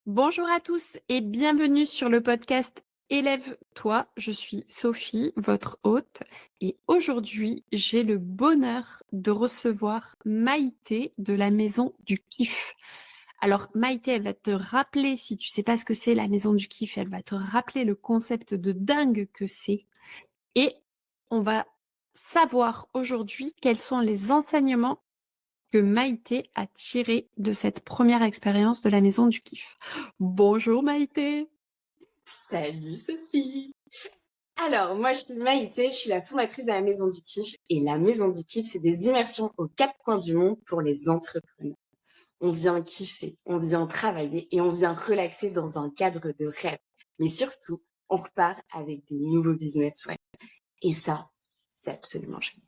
Bonjour à tous et bienvenue sur le podcast Élève-toi. Je suis Sophie, votre hôte, et aujourd'hui, j'ai le bonheur de recevoir Maïté de la Maison du Kiff. Alors, Maïté, elle va te rappeler, si tu sais pas ce que c'est la Maison du Kiff, elle va te rappeler le concept de dingue que c'est. Et on va savoir aujourd'hui quels sont les enseignements que Maïté a tirés de cette première expérience de la Maison du Kiff. Bonjour Maïté. Salut Sophie! Alors, moi je suis Maïté, je suis la fondatrice de la Maison du Kiff. Et la Maison du Kiff, c'est des immersions aux quatre coins du monde pour les entrepreneurs. On vient kiffer, on vient travailler et on vient relaxer dans un cadre de rêve. Mais surtout, on repart avec des nouveaux business plans. Et ça, c'est absolument génial.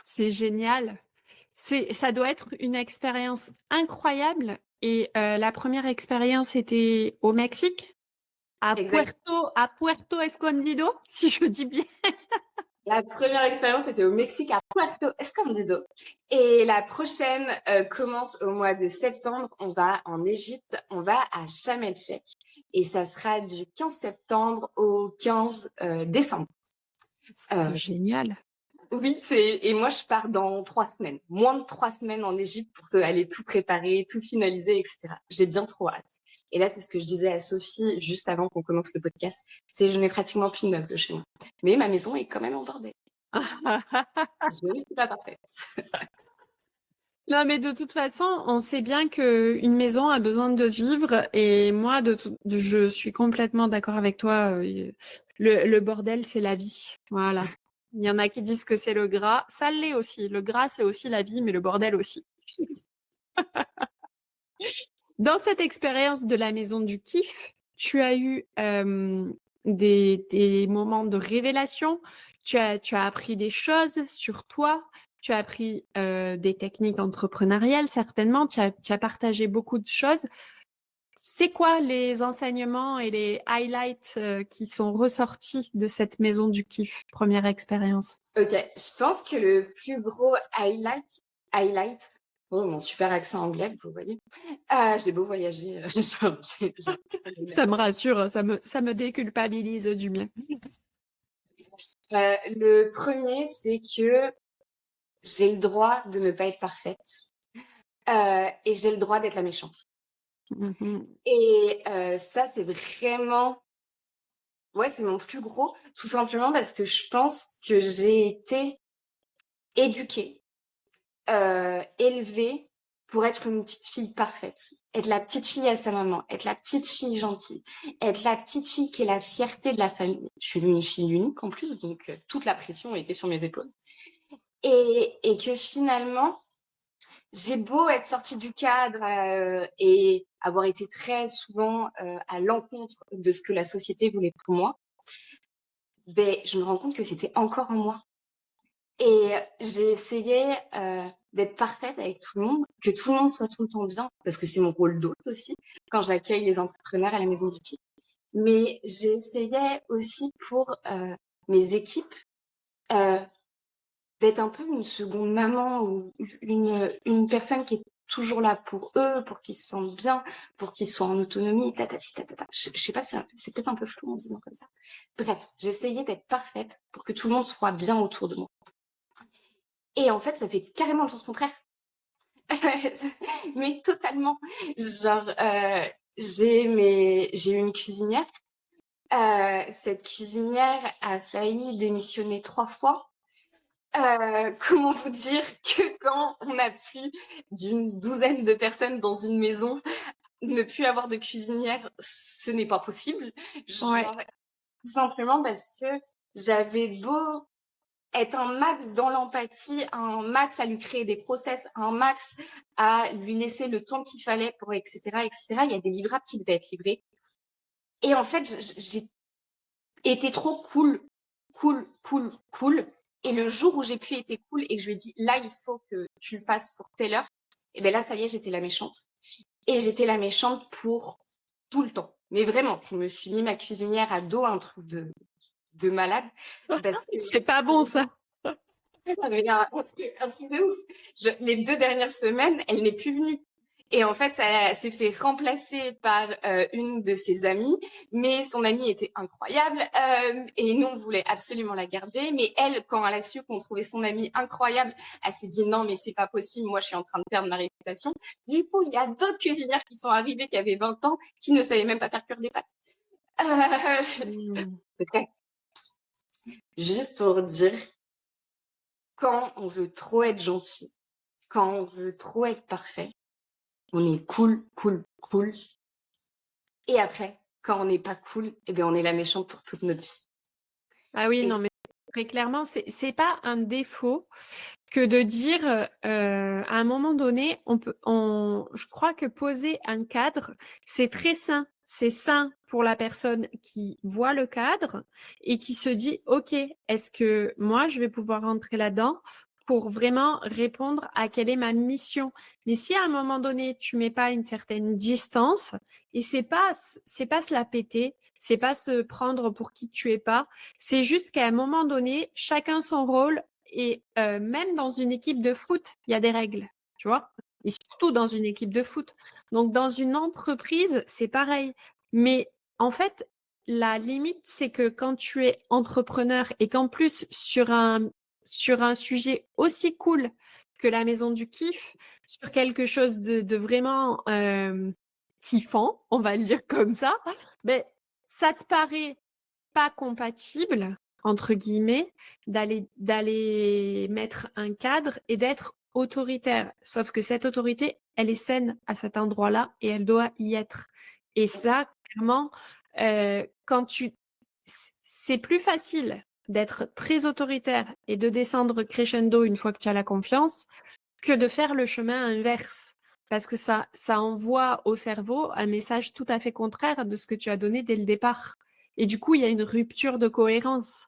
C'est génial. Ça doit être une expérience incroyable. Et la première expérience était au Mexique, Exact. à Puerto Escondido, si je dis bien. La première expérience était au Mexique, à Puerto Escondido. Et la prochaine commence au mois de septembre. On va en Égypte, on va à Sharm el-Sheikh. Et ça sera du 15 septembre au 15 décembre. C'est génial. Oui, et moi je pars dans 3 semaines. Moins de 3 semaines en Égypte pour aller tout préparer, tout finaliser, etc. J'ai bien trop hâte. Et là, c'est ce que je disais à Sophie juste avant qu'on commence le podcast. C'est je n'ai pratiquement plus de meubles chez moi. Mais ma maison est quand même en bordel. Je ne suis pas parfaite. Non, mais de toute façon, on sait bien qu'une maison a besoin de vivre et moi, je suis complètement d'accord avec toi. Le bordel, c'est la vie. Voilà. Il y en a qui disent que c'est le gras. Ça l'est aussi. Le gras, c'est aussi la vie, mais le bordel aussi. Dans cette expérience de la maison du kiff, tu as eu des moments de révélation. Tu as appris des choses sur toi. Tu as appris des techniques entrepreneuriales, certainement. Tu as partagé beaucoup de choses. C'est quoi les enseignements et les highlights qui sont ressortis de cette maison du kiff, première expérience? Ok, je pense que le plus gros highlight, oh mon super accent anglais, vous voyez, j'ai beau voyager, Ça me rassure, ça me déculpabilise du mien. le premier, c'est que j'ai le droit de ne pas être parfaite et j'ai le droit d'être la méchante. Mhm. Et ça, c'est vraiment, ouais, c'est mon plus gros, tout simplement parce que je pense que j'ai été éduquée, élevée pour être une petite fille parfaite. Être la petite fille à sa maman, être la petite fille gentille, être la petite fille qui est la fierté de la famille. Je suis une fille unique en plus, donc toute la pression était sur mes épaules. Et que finalement, j'ai beau être sortie du cadre et avoir été très souvent à l'encontre de ce que la société voulait pour moi, ben, je me rends compte que c'était encore en moi. Et j'ai essayé d'être parfaite avec tout le monde, que tout le monde soit tout le temps bien, parce que c'est mon rôle d'hôte aussi, quand j'accueille les entrepreneurs à la Maison du Pied. Mais j'ai essayé aussi pour mes équipes euh, d'être un peu une seconde maman ou une personne qui est toujours là pour eux, pour qu'ils se sentent bien, pour qu'ils soient en autonomie, tatati tatata. Je sais pas, c'est peut-être un peu flou en disant comme ça. Bref, j'essayais d'être parfaite pour que tout le monde soit bien autour de moi. Et en fait, ça fait carrément le sens contraire. Mais totalement. Genre, j'ai une cuisinière. Cette cuisinière a failli démissionner 3 fois. Comment vous dire que quand on a plus d'une douzaine de personnes dans une maison, ne plus avoir de cuisinière, ce n'est pas possible. Ouais. Genre, tout simplement parce que j'avais beau être un max dans l'empathie, un max à lui créer des process, un max à lui laisser le temps qu'il fallait pour etc., etc. Il y a des livrables qui devaient être livrés. Et en fait, j'ai été trop cool. Et le jour où j'ai pu être cool et que je lui ai dit, là, il faut que tu le fasses pour telle heure, et ben là, ça y est, j'étais la méchante. Et j'étais la méchante pour tout le temps. Mais vraiment, je me suis mis ma cuisinière à dos, un truc de malade. Parce que C'est pas bon ça. un truc de ouf. Les 2 dernières semaines, elle n'est plus venue. Et en fait, elle s'est fait remplacer par une de ses amies, mais son amie était incroyable et nous, on voulait absolument la garder. Mais elle, quand elle a su qu'on trouvait son amie incroyable, elle s'est dit non, mais c'est pas possible, moi, je suis en train de perdre ma réputation. Du coup, il y a d'autres cuisinières qui sont arrivées, qui avaient 20 ans, qui ne savaient même pas faire cuire des pâtes. Mmh. Juste pour dire, quand on veut trop être gentil, quand on veut trop être parfait, on est cool, cool, cool. Et après, quand on n'est pas cool, eh bien, on est la méchante pour toute notre vie. Ah oui, Et non, mais très clairement, c'est pas un défaut que de dire, à un moment donné, je crois que poser un cadre, c'est très sain. C'est sain pour la personne qui voit le cadre et qui se dit: «OK, est-ce que moi, je vais pouvoir rentrer là-dedans pour vraiment répondre à quelle est ma mission?» Mais si à un moment donné, tu mets pas une certaine distance et c'est pas se la péter, c'est pas se prendre pour qui tu es pas, c'est juste qu'à un moment donné, chacun son rôle et même dans une équipe de foot, il y a des règles, tu vois? Et surtout dans une équipe de foot. Donc dans une entreprise, c'est pareil. Mais en fait, la limite, c'est que quand tu es entrepreneur et qu'en plus sur un sujet aussi cool que la maison du kiff, sur quelque chose de vraiment, kiffant, on va le dire comme ça, beh, ça te paraît pas compatible, entre guillemets, d'aller mettre un cadre et d'être autoritaire. Sauf que cette autorité, elle est saine à cet endroit-là et elle doit y être. Et ça, clairement, quand c'est plus facile d'être très autoritaire et de descendre crescendo une fois que tu as la confiance que de faire le chemin inverse. Parce que ça envoie au cerveau un message tout à fait contraire de ce que tu as donné dès le départ. Et du coup, il y a une rupture de cohérence.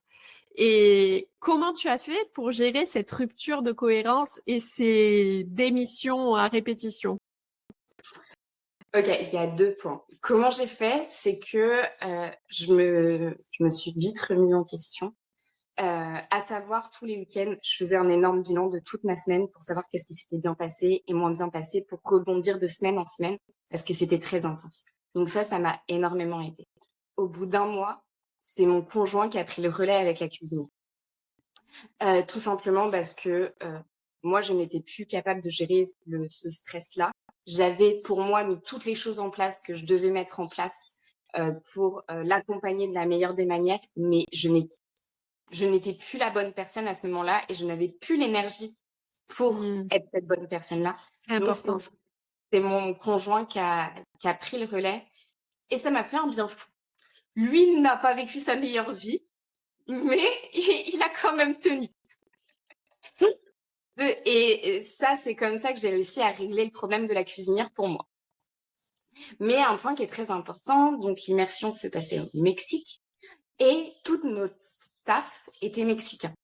Et comment tu as fait pour gérer cette rupture de cohérence et ces démissions à répétition? ok, il y a 2 points. Comment j'ai fait, c'est que je me suis vite remise en question. À savoir, tous les week-ends, je faisais un énorme bilan de toute ma semaine pour savoir qu'est-ce qui s'était bien passé et moins bien passé pour rebondir de semaine en semaine parce que c'était très intense. Donc ça m'a énormément aidé. Au bout d'un mois, c'est mon conjoint qui a pris le relais avec la cuisine. Tout simplement parce que moi, je n'étais plus capable de gérer ce stress-là. J'avais pour moi mis toutes les choses en place que je devais mettre en place pour l'accompagner de la meilleure des manières, mais je n'étais plus la bonne personne à ce moment-là et je n'avais plus l'énergie pour Mmh. être cette bonne personne-là. C'est Donc, important ça. c'est mon conjoint qui a pris le relais et ça m'a fait un bien fou. Lui n'a pas vécu sa meilleure vie, mais il a quand même tenu. Et ça, c'est comme ça que j'ai réussi à régler le problème de la cuisinière pour moi. Mais un point qui est très important, donc l'immersion se passait au Mexique et toute notre staff était mexicain.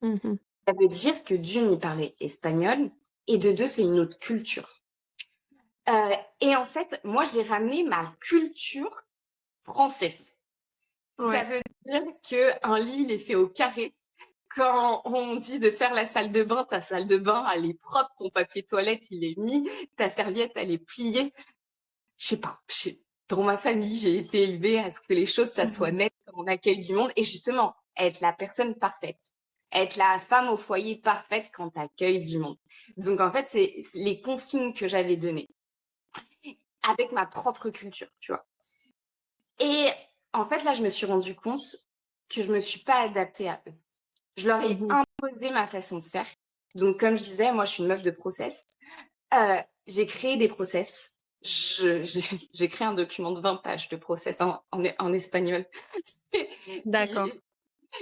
Mmh. Ça veut dire que d'une, il parlait espagnol et de deux, c'est une autre culture. Et en fait, moi, j'ai ramené ma culture française. Ça Ouais. veut dire qu'un lit, il est fait au carré. Quand on dit de faire la salle de bain, ta salle de bain, elle est propre, ton papier toilette, il est mis, ta serviette, elle est pliée. Je sais pas, dans ma famille, j'ai été élevée à ce que les choses, ça soit Mmh. net quand on accueille du monde. Et justement, être la personne parfaite. Être la femme au foyer parfaite quand tu accueilles du monde. Donc, en fait, c'est les consignes que j'avais données avec ma propre culture, tu vois. Et en fait, là, je me suis rendu compte que je me suis pas adaptée à eux. Je leur ai Mmh. imposé ma façon de faire. Donc, comme je disais, moi, je suis une meuf de process. J'ai créé des process. J'ai créé un document de 20 pages de process en espagnol. D'accord.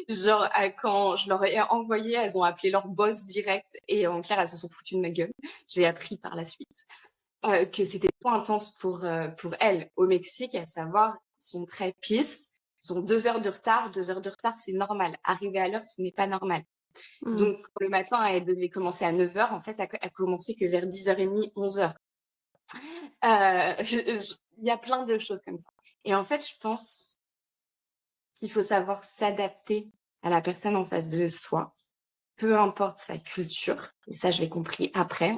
Genre, quand je leur ai envoyé, elles ont appelé leur boss direct et en clair, elles se sont foutues de ma gueule. J'ai appris par la suite que c'était trop intense pour elles au Mexique, à savoir, ils sont très peace. Ils ont 2 heures de retard. 2 heures de retard, c'est normal. Arriver à l'heure, ce n'est pas normal. Mmh. Donc, le matin, elle devait commencer à 9 heures. En fait, elle a commencé que vers 10h30, 11 heures. Il y a plein de choses comme ça. Et en fait, je pense qu'il faut savoir s'adapter à la personne en face de soi, peu importe sa culture. Et ça, je l'ai compris après.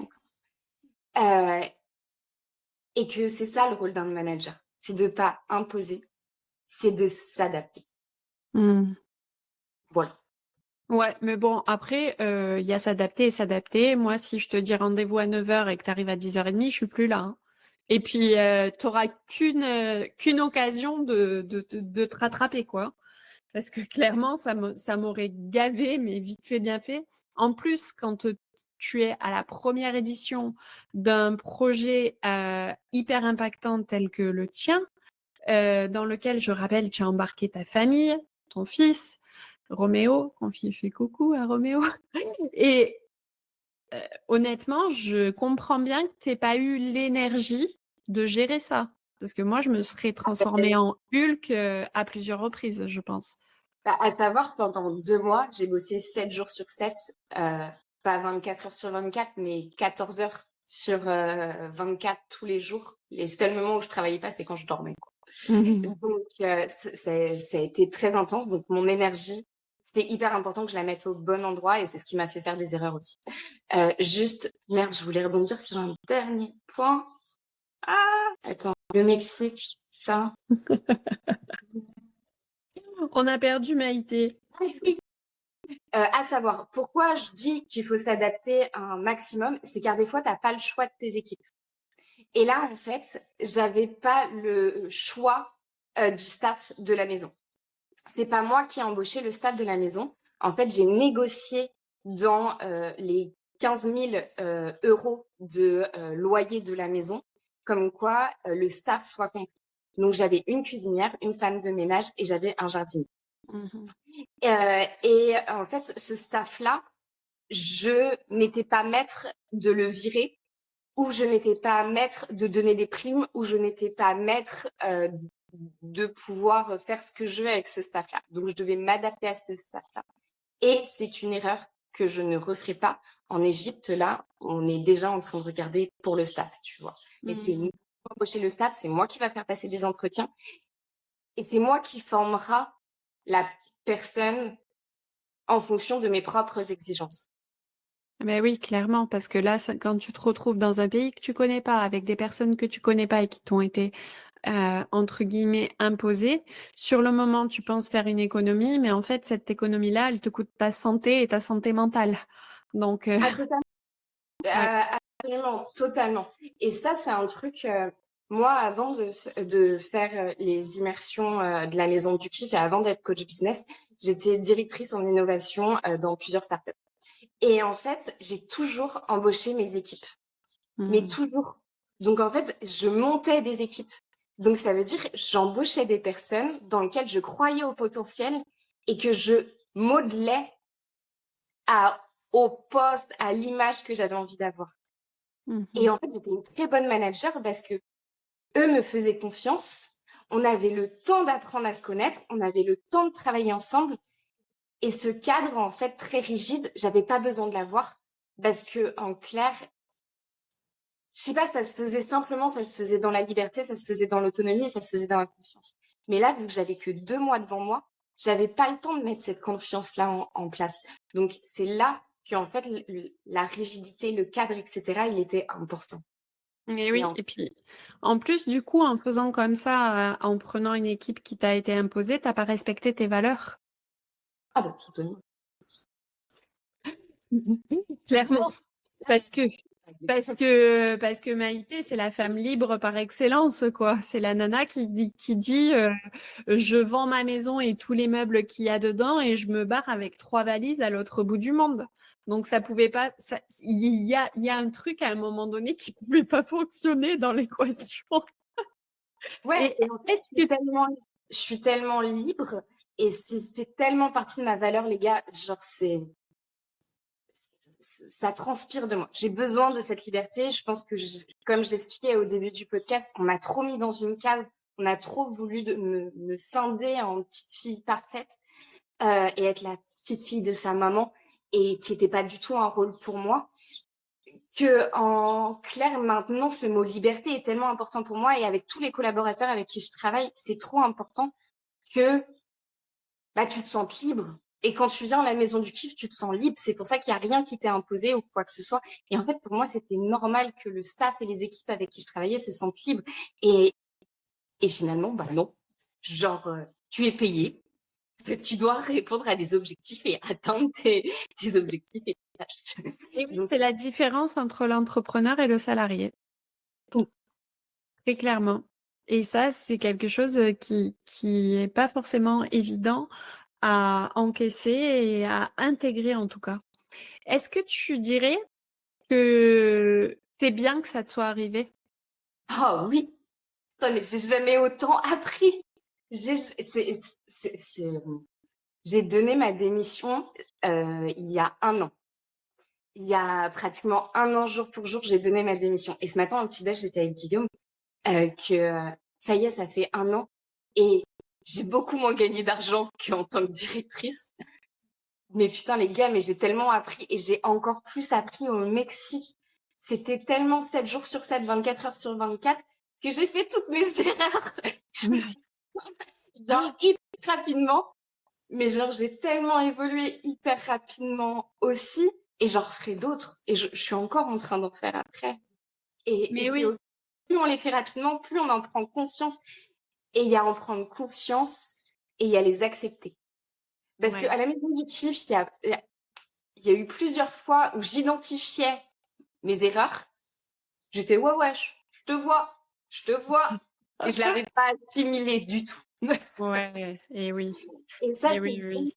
Euh, Et que c'est ça le rôle d'un manager. C'est de pas imposer, c'est de s'adapter. Mmh. Voilà. Ouais, mais bon, après, il y a s'adapter et s'adapter. Moi, si je te dis rendez-vous à 9h et que tu arrives à 10h30, je suis plus là, hein. Et puis, tu auras qu'une occasion de te rattraper, quoi. Parce que clairement, ça m'aurait gavé, mais vite fait, bien fait. En plus, quand tu es à la première édition d'un projet hyper impactant tel que le tien, dans lequel, je rappelle, tu as embarqué ta famille, ton fils, Roméo, qu'on fait coucou à Roméo. Et honnêtement, je comprends bien que tu n'aies pas eu l'énergie de gérer ça. Parce que moi, je me serais transformée en Hulk à plusieurs reprises, je pense. Bah, à savoir, pendant 2 mois, j'ai bossé 7 jours sur 7, pas 24 heures sur 24, mais 14 heures sur 24 tous les jours. Les seuls moments où je travaillais pas, c'est quand je dormais, quoi. Donc, ça a été très intense. Donc, mon énergie, c'était hyper important que je la mette au bon endroit et c'est ce qui m'a fait faire des erreurs aussi. Juste, merde, je voulais rebondir sur un dernier point. Ah, attends, le Mexique, ça. On a perdu Maïté. À savoir, pourquoi je dis qu'il faut s'adapter un maximum, c'est car des fois, t'as pas le choix de tes équipes. Et là, en fait, j'avais pas le choix du staff de la maison. C'est pas moi qui ai embauché le staff de la maison. En fait, j'ai négocié dans les 15 000 euros de loyer de la maison, comme quoi le staff soit compris. Donc, j'avais une cuisinière, une femme de ménage et j'avais un jardinier. Et en fait, ce staff-là, je n'étais pas maître de le virer, ou je n'étais pas maître de donner des primes, ou je n'étais pas maître de pouvoir faire ce que je veux avec ce staff-là. Donc, je devais m'adapter à ce staff-là. Et c'est une erreur que je ne referai pas. En Égypte, là, on est déjà en train de regarder pour le staff, tu vois. Et c'est moi qui vais embaucher le staff, c'est moi qui va faire passer des entretiens. Et c'est moi qui formera la personne en fonction de mes propres exigences. Mais oui, clairement, parce que là, quand tu te retrouves dans un pays que tu connais pas, avec des personnes que tu connais pas et qui t'ont été entre guillemets imposées, sur le moment, tu penses faire une économie, mais en fait, cette économie-là, elle te coûte ta santé et ta santé mentale. Donc, Ah, totalement. ouais. Absolument, totalement. Et ça, c'est un truc, moi, avant de faire les immersions de la Maison du Kiff et avant d'être coach business, j'étais directrice en innovation dans plusieurs startups. Et en fait, j'ai toujours embauché mes équipes, mais toujours. Donc, en fait, je montais des équipes. Donc, ça veut dire j'embauchais des personnes dans lesquelles je croyais au potentiel et que je modelais au poste, à l'image que j'avais envie d'avoir. Et en fait, j'étais une très bonne manager parce que eux me faisaient confiance. On avait le temps d'apprendre à se connaître, on avait le temps de travailler ensemble. Et ce cadre, en fait, très rigide, j'avais pas besoin de l'avoir parce que, en clair, je sais pas, ça se faisait simplement, ça se faisait dans la liberté, ça se faisait dans l'autonomie et ça se faisait dans la confiance. Mais là, vu que j'avais que 2 mois devant moi, j'avais pas le temps de mettre cette confiance-là en place. Donc, c'est là qu'en fait, la rigidité, le cadre, etc., il était important. Et oui, et puis en plus, du coup, en faisant comme ça, en prenant une équipe qui t'a été imposée, t'as pas respecté tes valeurs. Ah bah, totalement. Clairement. Parce que Maïté, c'est la femme libre par excellence, quoi. C'est la nana qui dit je vends ma maison et tous les meubles qu'il y a dedans et je me barre avec 3 valises à l'autre bout du monde. Donc ça pouvait pas. Il y a un truc à un moment donné qui pouvait pas fonctionner dans l'équation. Ouais, Et et en fait, je suis tellement libre et c'est tellement partie de ma valeur, les gars. Genre, ça transpire de moi. J'ai besoin de cette liberté. Je pense que, comme je l'expliquais au début du podcast, on m'a trop mis dans une case. On a trop voulu me scinder en petite fille parfaite et être la petite fille de sa maman et qui n'était pas du tout un rôle pour moi. Que en clair, maintenant, ce mot liberté est tellement important pour moi et avec tous les collaborateurs avec qui je travaille, c'est trop important que bah, tu te sentes libre. Et quand tu viens à la maison du kiff, tu te sens libre. C'est pour ça qu'il n'y a rien qui t'est imposé ou quoi que ce soit. Et en fait, pour moi, c'était normal que le staff et les équipes avec qui je travaillais se sentent libres. Et, et finalement, bah non. Genre, tu es payé. Tu dois répondre à des objectifs et atteindre tes objectifs et tes tâches. Et oui, Donc, c'est la différence entre l'entrepreneur et le salarié, très clairement. Et ça, c'est quelque chose qui est pas forcément évident à encaisser et à intégrer en tout cas. Est-ce que tu dirais que c'est bien que ça te soit arrivé? oh oui, putain, mais j'ai jamais autant appris. J'ai, c'est, c'est, j'ai donné ma démission il y a 1 an. Il y a pratiquement 1 an, jour pour jour, j'ai donné ma démission. Et ce matin, au petit-déj, j'étais avec Guillaume, ça y est, ça fait 1 an. Et j'ai beaucoup moins gagné d'argent qu'en tant que directrice. Mais putain, les gars, mais j'ai tellement appris. Et j'ai encore plus appris au Mexique. C'était tellement 7 jours sur 7, 24 heures sur 24, que j'ai fait toutes mes erreurs. Genre, hyper rapidement. Mais genre, j'ai tellement évolué hyper rapidement aussi. Et j'en referai d'autres. Et je suis encore en train d'en faire après. Et Mais c'est oui, plus on les fait rapidement, plus on en prend conscience. Et il y a en prendre conscience et il y a les accepter. Parce ouais. qu'à la maison du kiff, il y a eu plusieurs fois où j'identifiais mes erreurs. J'étais, ouais, je te vois. Et je l'avais pas assimilé du tout. Ouais, et oui, Et ça, et oui, oui.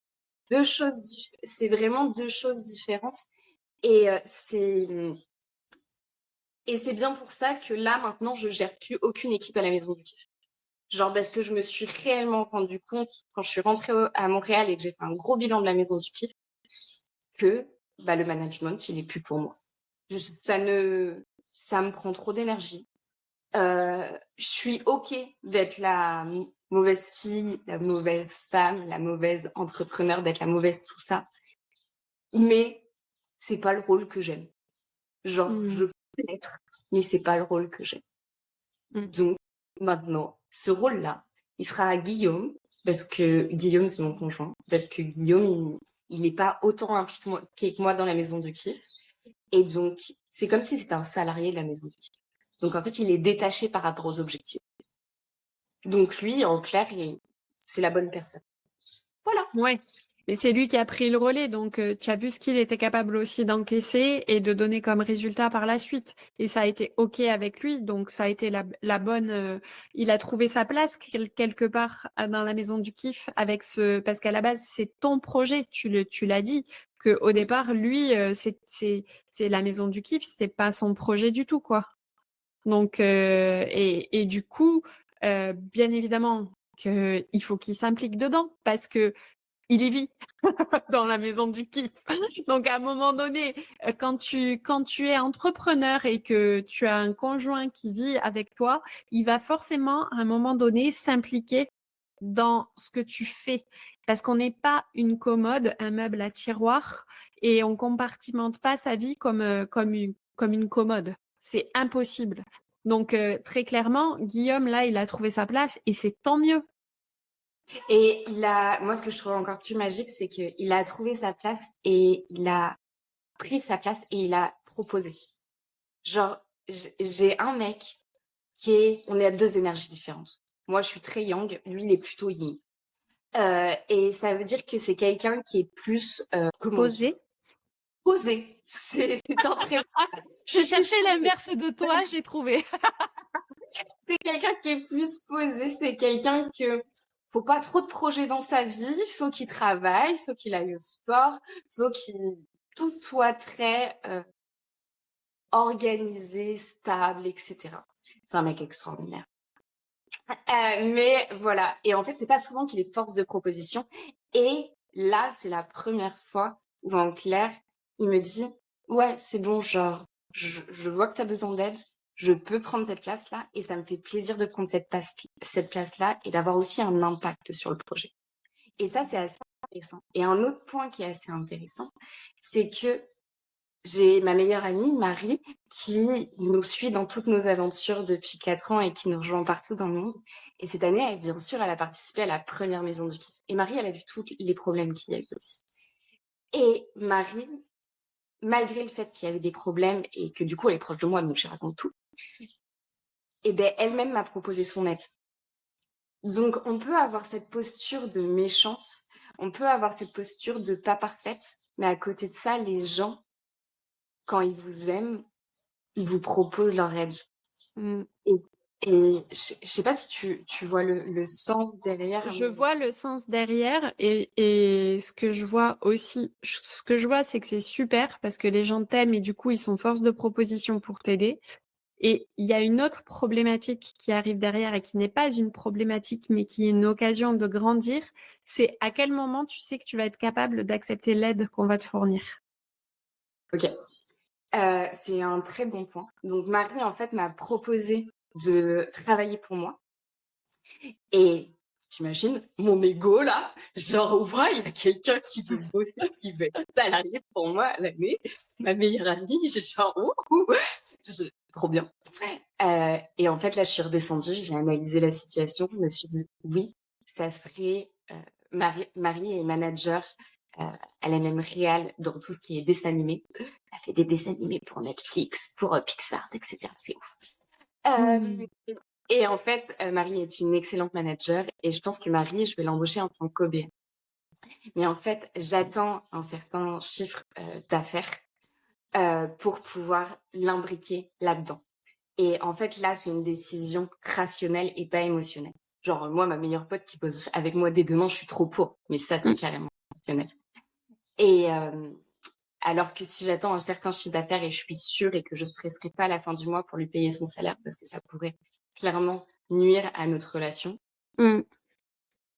c'est vraiment 2 choses différentes. Et c'est bien pour ça que là, maintenant, je gère plus aucune équipe à la maison du kiff. Genre, parce que je me suis réellement rendu compte, quand je suis rentrée à Montréal et que j'ai fait un gros bilan de la maison du kiff, que bah, le management, il est plus pour moi. Ça me prend trop d'énergie. Je suis OK d'être la mauvaise fille, la mauvaise femme, la mauvaise entrepreneur, d'être la mauvaise tout ça. Mais c'est pas le rôle que j'aime. Genre, je peux l'être, mais c'est pas le rôle que j'aime. Mm. Donc, maintenant, ce rôle-là, il sera à Guillaume, parce que Guillaume, c'est mon conjoint, parce que Guillaume, il n'est pas autant impliqué que moi dans la maison du kiff. Et donc, c'est comme si c'était un salarié de la maison du kiff. Donc, en fait, il est détaché par rapport aux objectifs. Donc, lui, en clair, c'est la bonne personne. Voilà. Ouais. Et c'est lui qui a pris le relais, donc tu as vu ce qu'il était capable aussi d'encaisser et de donner comme résultat par la suite. Et ça a été OK avec lui, donc ça a été la bonne. Il a trouvé sa place quelque part dans la maison du kiff avec parce qu'à la base c'est ton projet, tu l'as dit que au Oui. départ lui c'est la maison du kiff, c'était pas son projet du tout quoi. Donc et du coup bien évidemment qu'il faut qu'il s'implique dedans parce que il y vit dans la maison du kiff. Donc à un moment donné, quand tu es entrepreneur et que tu as un conjoint qui vit avec toi, il va forcément à un moment donné s'impliquer dans ce que tu fais. Parce qu'on n'est pas une commode, un meuble à tiroir, et on compartimente pas sa vie comme une commode. C'est impossible. Donc très clairement, Guillaume, là, il a trouvé sa place et c'est tant mieux. Et moi, ce que je trouve encore plus magique, c'est qu'il a trouvé sa place et il a pris sa place et il a proposé. Genre, j'ai un mec on est à 2 énergies différentes. Moi, je suis très yang, lui, il est plutôt yin. Et ça veut dire que c'est quelqu'un qui est plus, comment dire? Posé. Posé. C'est un très Je cherchais l'inverse de toi, j'ai trouvé. c'est quelqu'un qui est plus posé, c'est quelqu'un que faut pas trop de projets dans sa vie, faut qu'il travaille, faut qu'il aille au sport, faut qu'il tout soit très, organisé, stable et cetera. C'est un mec extraordinaire. Mais voilà, et en fait, c'est pas souvent qu'il est force de proposition. Et là, c'est la première fois où en clair, il me dit: «Ouais, c'est bon, genre, je vois que tu as besoin d'aide, je peux prendre cette place-là et ça me fait plaisir de prendre cette place-là et d'avoir aussi un impact sur le projet». Et ça, c'est assez intéressant. Et un autre point qui est assez intéressant, c'est que j'ai ma meilleure amie, Marie, qui nous suit dans toutes nos aventures depuis 4 ans et qui nous rejoint partout dans le monde. Et cette année, bien sûr, elle a participé à la première Maison du Kiff. Et Marie, elle a vu tous les problèmes qu'il y a eu aussi. Et Marie, malgré le fait qu'il y avait des problèmes et que du coup, elle est proche de moi, donc je raconte tout, et ben elle-même m'a proposé son aide. Donc, on peut avoir cette posture de méchance, on peut avoir cette posture de pas parfaite, mais à côté de ça, les gens, quand ils vous aiment, ils vous proposent leur aide. Mmh. Et, et je sais pas si tu vois le sens derrière. Je vois le sens derrière et ce que je vois aussi, ce que je vois, c'est que c'est super parce que les gens t'aiment et du coup, ils sont force de proposition pour t'aider. Et il y a une autre problématique qui arrive derrière et qui n'est pas une problématique, mais qui est une occasion de grandir. C'est à quel moment tu sais que tu vas être capable d'accepter l'aide qu'on va te fournir. Ok. C'est un très bon point. Donc Marie, en fait, m'a proposé de travailler pour moi. Et j'imagine mon ego là, genre, ouais, il y a quelqu'un qui veut bosser, qui veut être salarié pour moi à l'année. Ma meilleure amie, j'ai genre, ouh, trop bien. Et en fait, là, je suis redescendue, j'ai analysé la situation, je me suis dit, oui, ça serait Marie est manager à la même réal dans tout ce qui est dessin animé. Elle a fait des dessins animés pour Netflix, pour Pixar, etc. C'est ouf. Mmh. Et en fait, Marie est une excellente manager et je pense que Marie, je vais l'embaucher en tant qu'OB. Mais en fait, j'attends un certain chiffre d'affaires pour pouvoir l'imbriquer là-dedans. Et en fait, là, c'est une décision rationnelle et pas émotionnelle. Genre, moi, ma meilleure pote qui bosse avec moi dès demain, je suis trop pour. Mais ça, c'est carrément rationnel. Et alors que si j'attends un certain chiffre d'affaires et je suis sûre et que je stresserai pas à la fin du mois pour lui payer son salaire parce que ça pourrait clairement nuire à notre relation, Mmh.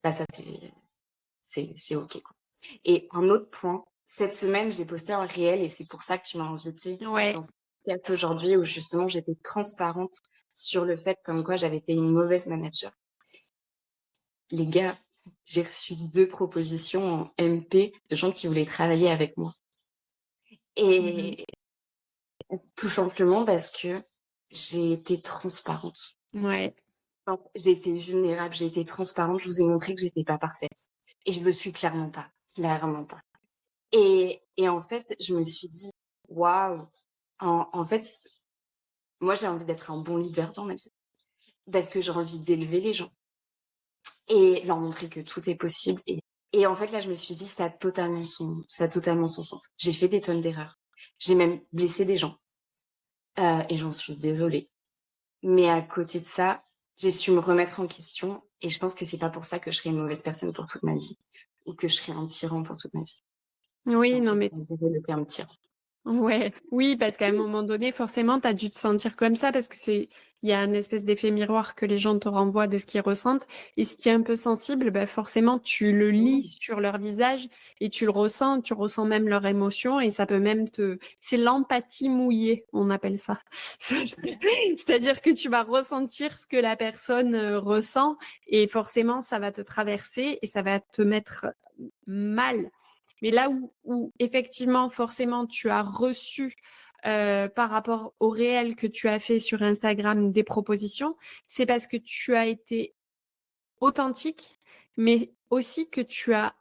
bah ça, c'est OK, quoi. Et un autre point, cette semaine, j'ai posté un réel et c'est pour ça que tu m'as invitée Ouais. dans ce podcast aujourd'hui où justement j'étais transparente sur le fait comme quoi j'avais été une mauvaise manager. Les gars, j'ai reçu 2 propositions en MP de gens qui voulaient travailler avec moi. Mmh. Et tout simplement parce que j'ai été transparente. Ouais. Enfin, j'ai été vulnérable, j'ai été transparente, je vous ai montré que j'étais pas parfaite. Et je le suis clairement pas, clairement pas. Et en fait, je me suis dit: «Waouh!» En fait, moi, j'ai envie d'être un bon leader dans ma vie, parce que j'ai envie d'élever les gens et leur montrer que tout est possible et en fait, là, je me suis dit: «Ça a totalement son sens». J'ai fait des tonnes d'erreurs. J'ai même blessé des gens, et j'en suis désolée. Mais à côté de ça, j'ai su me remettre en question et je pense que c'est pas pour ça que je serai une mauvaise personne pour toute ma vie ou que je serai un tyran pour toute ma vie. Si Oui, tant non, est mais qu'on veut le terme tyran. ouais, oui, parce qu'à un moment donné, forcément, tu as dû te sentir comme ça parce que il y a une espèce d'effet miroir que les gens te renvoient de ce qu'ils ressentent. Et si tu es un peu sensible, bah forcément, tu le lis Mmh. sur leur visage et tu ressens même leurs émotions et ça peut même c'est l'empathie mouillée, on appelle ça. C'est-à-dire que tu vas ressentir ce que la personne ressent et forcément, ça va te traverser et ça va te mettre mal. Mais là où effectivement, forcément, tu as reçu, par rapport au réel que tu as fait sur Instagram des propositions, c'est parce que tu as été authentique, mais aussi que tu as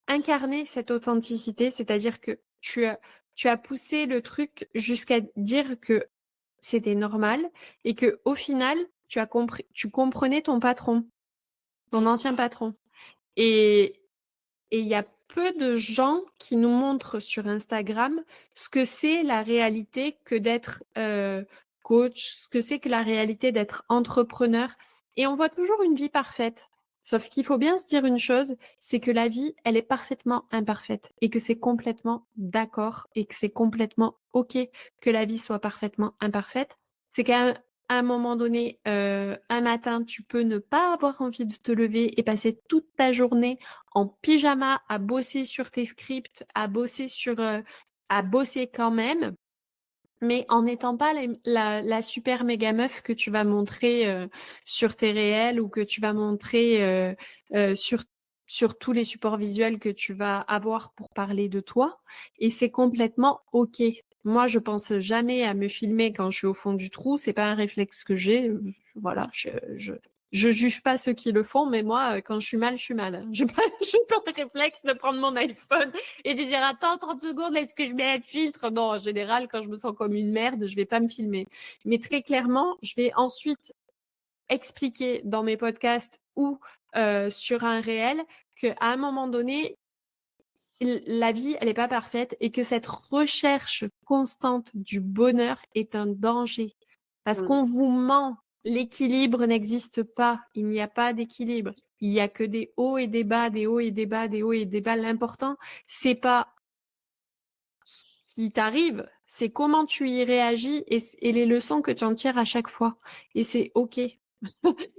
incarné cette authenticité. C'est-à-dire que tu as poussé le truc jusqu'à dire que c'était normal et qu'au final, tu comprenais ton patron, ton ancien patron et Et il y a peu de gens qui nous montrent sur Instagram ce que c'est la réalité que d'être coach, ce que c'est que la réalité d'être entrepreneur. Et on voit toujours une vie parfaite. Sauf qu'il faut bien se dire une chose, c'est que la vie, elle est parfaitement imparfaite et que c'est complètement d'accord et que c'est complètement OK que la vie soit parfaitement imparfaite. C'est qu'à un moment donné, un matin, tu peux ne pas avoir envie de te lever et passer toute ta journée en pyjama à bosser sur tes scripts, à bosser quand même, mais en n'étant pas la super méga meuf que tu vas montrer sur tes réels ou que tu vas montrer sur tous les supports visuels que tu vas avoir pour parler de toi. Et c'est complètement OK. Moi, je pense jamais à me filmer quand je suis au fond du trou. C'est pas un réflexe que j'ai. Voilà, je juge pas ceux qui le font, mais moi, quand je suis mal, je suis mal, hein. J'ai pas de réflexe de prendre mon iPhone et de dire attends 30 secondes, est-ce que je mets un filtre? Non, en général, quand je me sens comme une merde, je vais pas me filmer. Mais très clairement, je vais ensuite expliquer dans mes podcasts ou sur un réel qu'à un moment donné, la vie, elle n'est pas parfaite et que cette recherche constante du bonheur est un danger. Parce Mmh. qu'on vous ment. L'équilibre n'existe pas. Il n'y a pas d'équilibre. Il y a que des hauts et des bas, des hauts et des bas, des hauts et des bas. L'important, c'est pas ce qui t'arrive, c'est comment tu y réagis et les leçons que tu en tires à chaque fois. Et c'est OK.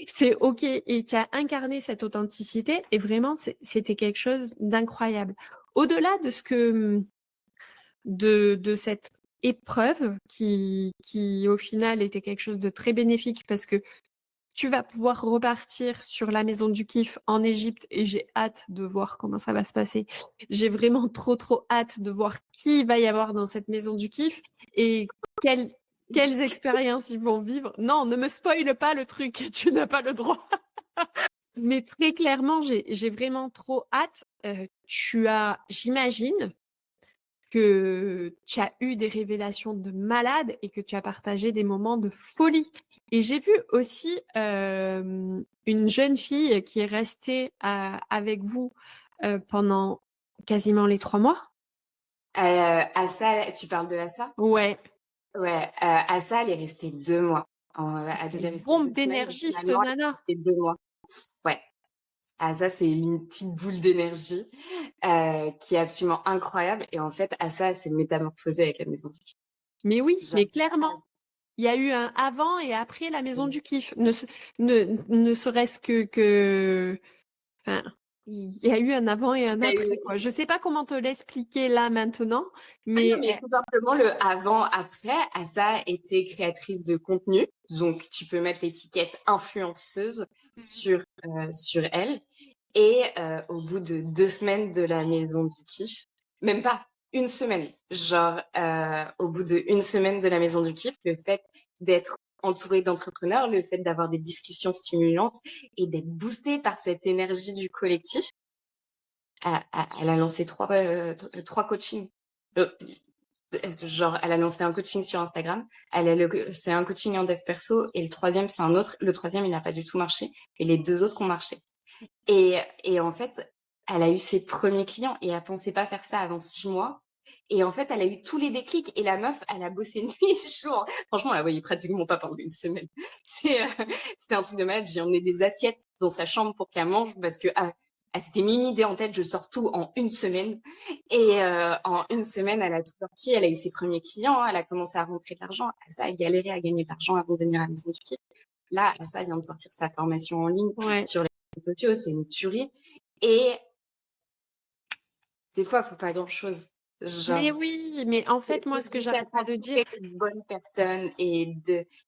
C'est OK. Et tu as incarné cette authenticité et vraiment, c'était quelque chose d'incroyable. Au-delà de ce que de cette épreuve qui au final était quelque chose de très bénéfique parce que tu vas pouvoir repartir sur la maison du kiff en Égypte et j'ai hâte de voir comment ça va se passer. J'ai vraiment trop hâte de voir qui il va y avoir dans cette maison du kiff et quelles expériences ils vont vivre. Non, ne me spoile pas le truc, tu n'as pas le droit. Mais très clairement, j'ai vraiment trop hâte. J'imagine que tu as eu des révélations de malade et que tu as partagé des moments de folie. Et j'ai vu aussi une jeune fille qui est restée avec vous pendant quasiment les 3 mois. Assa, tu parles de Assa? Ouais, Ouais, Assa, elle est restée 2 mois. Elle une devait rester bombe 2 semaines, mais d'énergie, cette finalement, nana. elle est restée 2 mois. Ouais. Assa, c'est une petite boule d'énergie, qui est absolument incroyable et en fait, Assa, elle s'est métamorphosée avec la maison du kiff. Mais oui, Genre mais clairement. Il y a eu un avant et après la maison du kiff. Ne serait-ce que enfin, il y a eu un avant et un il y a eu après, quoi. Je sais pas comment te l'expliquer là maintenant, ah non, mais mais tout simplement le avant-après. Assa était créatrice de contenu, donc tu peux mettre l'étiquette influenceuse sur elle et au bout de 2 semaines de la maison du kiff, même pas 1 semaine, genre, au bout d'1 semaine de la maison du kiff, le fait d'être entourée d'entrepreneurs, le fait d'avoir des discussions stimulantes et d'être boostée par cette énergie du collectif, elle a lancé 3 coachings. Heu, genre, elle a lancé un coaching sur Instagram, c'est un coaching en dev perso et le troisième c'est un autre. Le troisième il n'a pas du tout marché et les 2 autres ont marché. Et en fait, elle a eu ses premiers clients et elle pensait pas faire ça avant 6 mois. Et en fait, elle a eu tous les déclics et la meuf, elle a bossé nuit et jour. Franchement, elle la voyait pratiquement pas pendant 1 semaine. C'était un truc de malade. J'ai emmené des assiettes dans sa chambre pour qu'elle mange parce que, elle s'était mis une idée en tête, je sors tout en 1 semaine. Et en 1 semaine, elle a tout sorti, elle a eu ses premiers clients, hein, elle a commencé à rentrer de l'argent. Ça, elle galérait à gagner de l'argent avant de venir à la maison du kiff. Là, ça vient de sortir sa formation en ligne ouais. sur les réseaux sociaux, c'est une tuerie. Et des fois, il faut pas grand-chose. Mais Genre, oui, mais en fait, moi, c'est ce que juste j'arrête d'être pas de dire, entouré des bonnes personnes et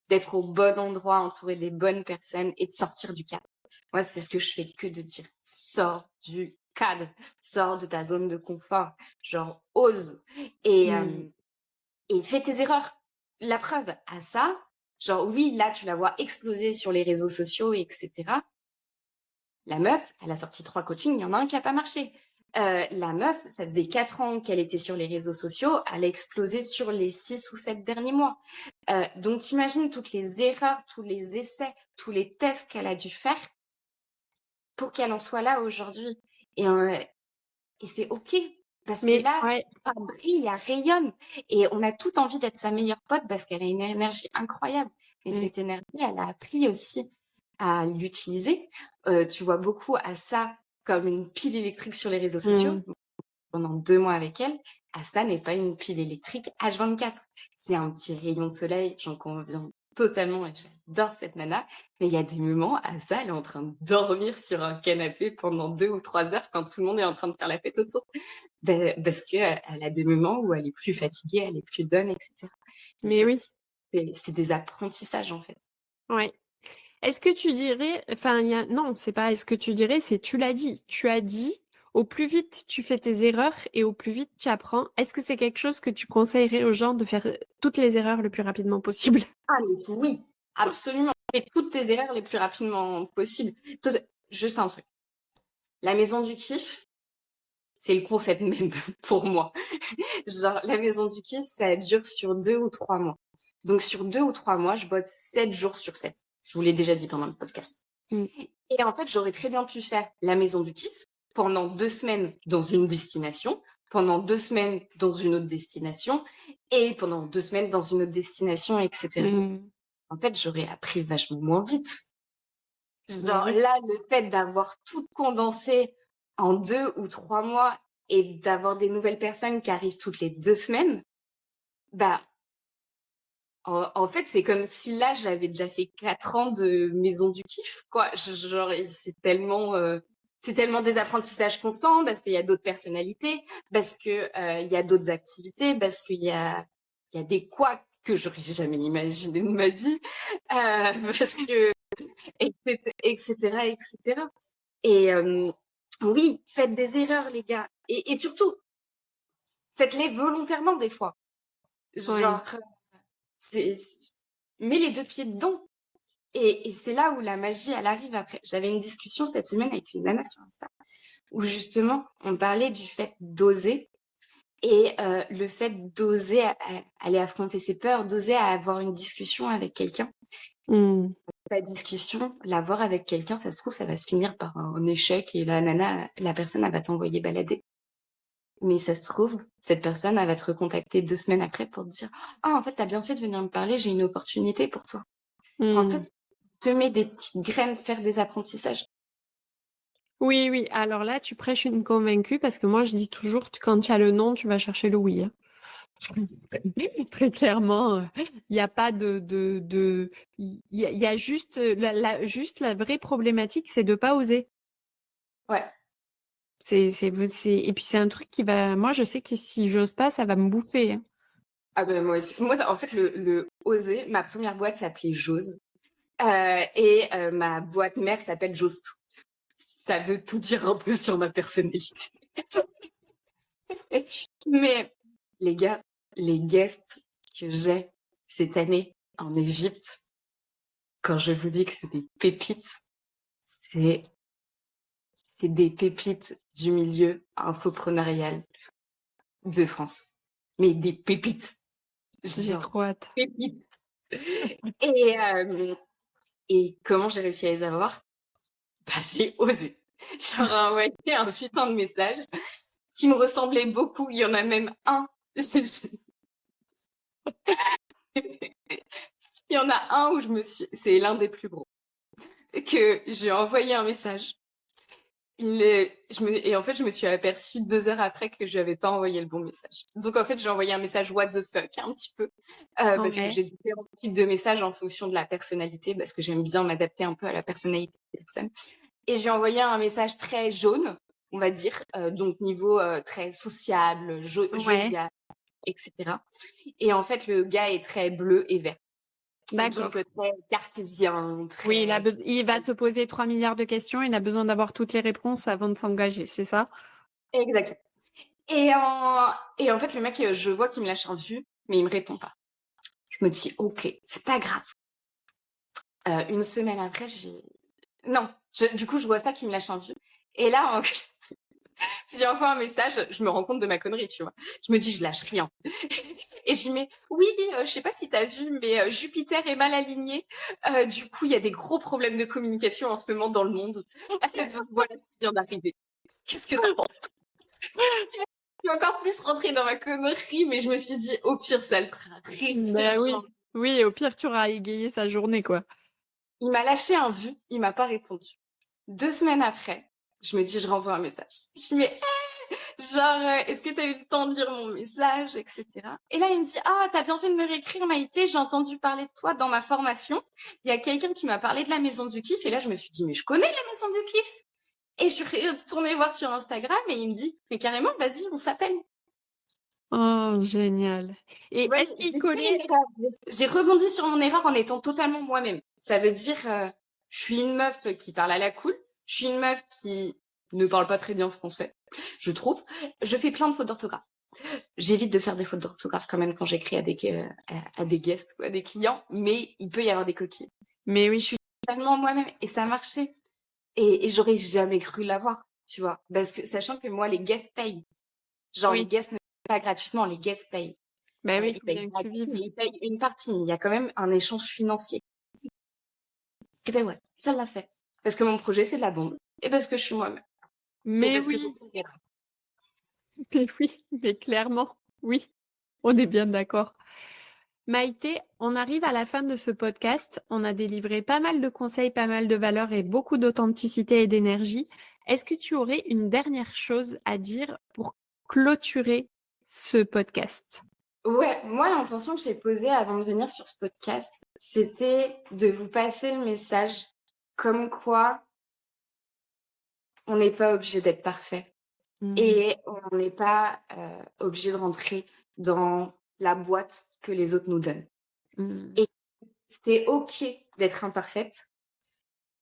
d'être au bon endroit, entouré des bonnes personnes et de sortir du cadre. Moi, c'est ce que je fais que de dire. Sors du cadre, sors de ta zone de confort, genre ose et, mmh, et fais tes erreurs. La preuve à ça, genre oui, là, tu la vois exploser sur les réseaux sociaux, etc. La meuf, elle a sorti 3 coachings, il y en a un qui a pas marché. La meuf, ça faisait 4 ans qu'elle était sur les réseaux sociaux, elle a explosé sur les 6 ou 7 derniers mois. Donc tu toutes les erreurs, tous les essais, tous les tests qu'elle a dû faire pour qu'elle en soit là aujourd'hui et et c'est OK parce que mais là, ouais, elle brille, elle rayonne et on a toute envie d'être sa meilleure pote parce qu'elle a une énergie incroyable. Mais mmh, cette énergie, elle a appris aussi à l'utiliser. Tu vois beaucoup à ça comme une pile électrique sur les réseaux sociaux. mmh. Pendant 2 mois avec elle, ça n'est pas une pile électrique H24. C'est un petit rayon de soleil, j'en conviens totalement et j'adore cette nana. Mais il y a des moments, ça, elle est en train de dormir sur un canapé pendant 2 ou 3 heures quand tout le monde est en train de faire la fête autour. Parce que elle a des moments où elle est plus fatiguée, elle est plus done, et cetera. Et Mais oui, c'est des apprentissages, en fait. ouais. Est-ce que tu dirais, enfin, non, c'est pas est-ce que tu dirais, c'est tu l'as dit. Tu as dit, au plus vite tu fais tes erreurs et au plus vite tu apprends. Est-ce que c'est quelque chose que tu conseillerais aux gens de faire toutes les erreurs le plus rapidement possible? Ah, mais oui, absolument. Fais toutes tes erreurs les plus rapidement possible. Juste un truc. La maison du kiff, c'est le concept même pour moi. Genre, la maison du kiff, ça dure sur 2 ou 3 mois. Donc, sur 2 ou 3 mois, je bosse 7 jours sur 7. Je vous l'ai déjà dit pendant le podcast. Mm. Et en fait, j'aurais très bien pu faire la maison du kiff pendant 2 semaines dans une destination, pendant 2 semaines dans une autre destination, et pendant 2 semaines dans une autre destination, etc. Mm. En fait, j'aurais appris vachement moins vite. Genre, Oui. là, le fait d'avoir tout condensé en 2 ou 3 mois et d'avoir des nouvelles personnes qui arrivent toutes les 2 semaines, bah, en fait, c'est comme si là, j'avais déjà fait 4 ans de maison du kiff, quoi. Genre, c'est tellement des apprentissages constants parce qu'il y a d'autres personnalités, parce que il y a d'autres activités, parce il y a des couacs que j'aurais jamais imaginé de ma vie, parce que etc., etc. Et oui, faites des erreurs, les gars, et surtout faites-les volontairement des fois. Ouais. Genre, c'est mets les 2 pieds dedans. Et c'est là où la magie, elle arrive après. J'avais une discussion cette semaine avec une nana sur Insta, où justement, on parlait du fait d'oser et le fait d'oser aller affronter ses peurs, d'oser avoir une discussion avec quelqu'un. Mm. La discussion, l'avoir avec quelqu'un, ça se trouve, ça va se finir par un échec et la personne, elle va t'envoyer balader. Mais ça se trouve, cette personne, elle va te recontacter 2 semaines après pour te dire « Ah, en fait, t'as bien fait de venir me parler, j'ai une opportunité pour toi. » En Mm. fait, semer des petites graines, faire des apprentissages. Oui, oui. Alors là, tu prêches une convaincue parce que moi, je dis toujours, quand tu as le non, tu vas chercher le oui, hein. Très clairement, il n'y a pas il y a juste juste la vraie problématique, c'est de pas oser. Ouais. Et puis c'est un truc qui va, moi je sais que si j'ose pas, ça va me bouffer, hein. Ah ben moi aussi. Moi, en fait, le oser, ma première boîte s'appelait J'ose. Ma boîte mère s'appelle J'ose tout. Ça veut tout dire un peu sur ma personnalité. Mais les gars, les guests que j'ai cette année en Égypte, quand je vous dis que c'est des pépites, c'est c'est des pépites du milieu infoprenarial de France. Mais des pépites. J'ai Genre, trop hâte. pépites. Et, et comment j'ai réussi à les avoir? Bah, j'ai osé. Genre envoyé un putain de message qui me ressemblait beaucoup. Il y en a même un. Il y en a un où c'est l'un des plus gros, que j'ai envoyé un message. Et en fait, je me suis aperçue 2 heures après que je lui avais pas envoyé le bon message. Donc, en fait, j'ai envoyé un message what the fuck, un petit peu, parce que Ouais. j'ai différents types de messages en fonction de la personnalité, parce que j'aime bien m'adapter un peu à la personnalité des personnes. Et j'ai envoyé un message très jaune, on va dire, donc niveau très sociable, Ouais. jovial, etc. Et en fait, le gars est très bleu et vert. Donc, D'accord. très cartésien, Oui, très... il va te poser 3 milliards de questions. Il a besoin d'avoir toutes les réponses avant de s'engager, c'est ça? Exact. Et en fait, le mec, je vois qu'il me lâche un vu, mais il me répond pas. Je me dis, ok, c'est pas grave. Une semaine après, non, du coup, je vois ça qu'il me lâche un vu. Et là, j'ai envoyé un message, je me rends compte de ma connerie, tu vois. Je me dis, je lâche rien. Et j'y mets, oui, je sais pas si t'as vu, mais Jupiter est mal aligné. Du coup, il y a des gros problèmes de communication en ce moment dans le monde. Donc voilà, ce qui vient d'arriver. Qu'est-ce que t'en penses? Tu vois, je suis encore plus rentrée dans ma connerie, mais je me suis dit, au pire, ça le fera rire. Ben oui. Oui, au pire, tu auras égayé sa journée, quoi. Il m'a lâché un vu, il m'a pas répondu. 2 semaines après, je me dis, je renvoie un message. Je dis, mais genre, est-ce que tu as eu le temps de lire mon message, etc. Et là, il me dit, ah, t'as bien fait de me réécrire, Maïté, j'ai entendu parler de toi dans ma formation. Il y a quelqu'un qui m'a parlé de la maison du kiff. Et là, je me suis dit, mais je connais la maison du kiff. Et je suis retournée voir sur Instagram et il me dit, mais carrément, vas-y, on s'appelle. Oh, génial. Et Ouais, est-ce qu'il connaît... j'ai rebondi sur mon erreur en étant totalement moi-même. Ça veut dire, je suis une meuf qui parle à la cool. Je suis une meuf qui ne parle pas très bien français, je trouve. Je fais plein de fautes d'orthographe. J'évite de faire des fautes d'orthographe quand même quand j'écris à des guests, quoi, à des clients, mais il peut y avoir des coquilles. Mais Je oui, suis totalement moi-même et ça a marché. Et j'aurais jamais cru l'avoir, tu vois. Parce que, sachant que moi, les guests payent. Genre, les oui, guests ne payent pas gratuitement, les guests payent. bah oui, il Ils faut payent bien que pas tu tout, vives. mais ils payent une partie. Il y a quand même un échange financier. Et ben ouais, ça l'a fait. Parce que mon projet, c'est de la bombe. Et parce que je suis moi-même. Et Mais parce que oui, mais oui, mais clairement, oui, on est bien d'accord. Maïté, on arrive à la fin de ce podcast. On a délivré pas mal de conseils, pas mal de valeurs et beaucoup d'authenticité et d'énergie. Est-ce que tu aurais une dernière chose à dire pour clôturer ce podcast? Ouais, moi, l'intention que j'ai posée avant de venir sur ce podcast, c'était de vous passer le message comme quoi on n'est pas obligé d'être parfait. Mmh. Et on n'est pas obligé de rentrer dans la boîte que les autres nous donnent. Mmh. Et c'est OK d'être imparfaite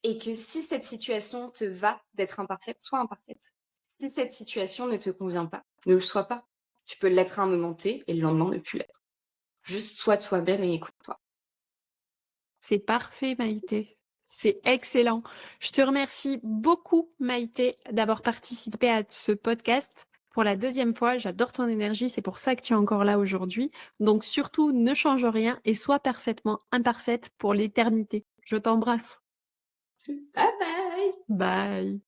et que si cette situation te va d'être imparfaite, sois imparfaite. Si cette situation ne te convient pas, ne le sois pas. Tu peux l'être à un moment T et le lendemain ne plus l'être. Juste sois toi-même et écoute-toi. C'est parfait, Maïté. C'est excellent. Je te remercie beaucoup, Maïté, d'avoir participé à ce podcast pour la deuxième fois. J'adore ton énergie. C'est pour ça que tu es encore là aujourd'hui. Donc, surtout, ne change rien et sois parfaitement imparfaite pour l'éternité. Je t'embrasse. Bye bye! Bye.